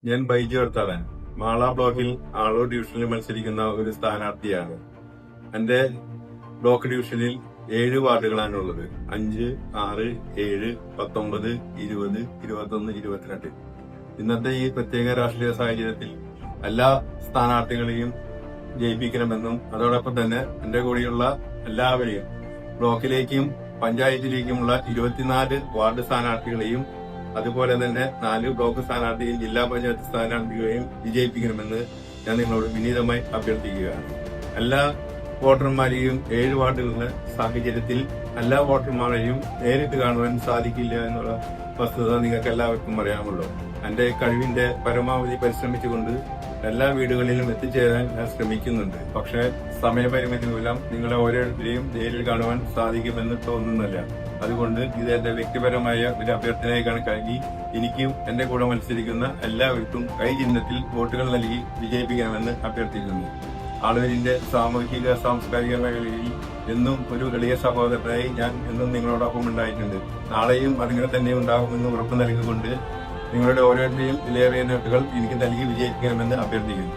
ഞാൻ ബൈജു ഹർത്താളൻ മാള ബ്ലോക്കിൽ ആളൂർ ഡിവിഷനിൽ മത്സരിക്കുന്ന ഒരു സ്ഥാനാർത്ഥിയാണ്. എന്റെ ബ്ലോക്ക് ഡിവിഷനിൽ 7 വാർഡുകളാണുള്ളത്. 5, 6, 7, 19, 20, 21, 22. ഇന്നത്തെ ഈ പ്രത്യേക രാഷ്ട്രീയ സാഹചര്യത്തിൽ എല്ലാ സ്ഥാനാർത്ഥികളെയും ജയിപ്പിക്കണമെന്നും അതോടൊപ്പം തന്നെ എന്റെ കൂടെയുള്ള എല്ലാവരെയും ബ്ലോക്കിലേക്കും പഞ്ചായത്തിലേക്കുമുള്ള 24 വാർഡ് സ്ഥാനാർത്ഥികളെയും അതുപോലെ തന്നെ 4 ബ്ലോക്ക് സ്ഥാനാർത്ഥിയും ജില്ലാ പഞ്ചായത്ത് സ്ഥാനാർത്ഥികളെയും വിജയിപ്പിക്കണമെന്ന് ഞാൻ നിങ്ങളോട് വിനീതമായി അഭ്യർത്ഥിക്കുകയാണ്. എല്ലാ വോട്ടർമാരെയും 7 വാർഡുകളുടെ സാഹചര്യത്തിൽ എല്ലാ വോട്ടർമാരെയും നേരിട്ട് കാണുവാൻ സാധിക്കില്ല എന്നുള്ള വസ്തുത നിങ്ങൾക്ക് എല്ലാവർക്കും അറിയാമല്ലോ. എന്റെ കഴിവിന്റെ പരമാവധി പരിശ്രമിച്ചുകൊണ്ട് എല്ലാ വീടുകളിലും എത്തിച്ചേരാൻ ഞാൻ ശ്രമിക്കുന്നുണ്ട്. പക്ഷേ സമയപരിമിതി മൂലം നിങ്ങളെ ഓരോരുത്തരെയും നേരിൽ കാണുവാൻ സാധിക്കുമെന്ന് തോന്നുന്നില്ല. അതുകൊണ്ട് ഇത് എന്റെ വ്യക്തിപരമായ ഒരു അഭ്യർത്ഥനയായി കണക്കാക്കി എനിക്കും എന്റെ കൂടെ മത്സരിക്കുന്ന എല്ലാവർക്കും കൈ ചിഹ്നത്തിൽ വോട്ടുകൾ നൽകി വിജയിപ്പിക്കണമെന്ന് അഭ്യർത്ഥിക്കുന്നു. ആളൂരിന്റെ സാമൂഹിക സാംസ്കാരിക മേഖലയിൽ എന്നും ഒരു എളിയ സഹോദരനായി ഞാൻ എന്നും നിങ്ങളോടൊപ്പം ഉണ്ടായിട്ടുണ്ട്. നാളെയും അതിങ്ങനെ തന്നെ ഉണ്ടാകുമെന്ന് ഉറപ്പു നൽകിക്കൊണ്ട് നിങ്ങളുടെ ഓരോരുത്തരെയും വിലയേറിയ നോട്ടുകൾ എനിക്ക് നൽകി വിജയിപ്പിക്കണമെന്ന് അഭ്യർത്ഥിക്കുന്നു.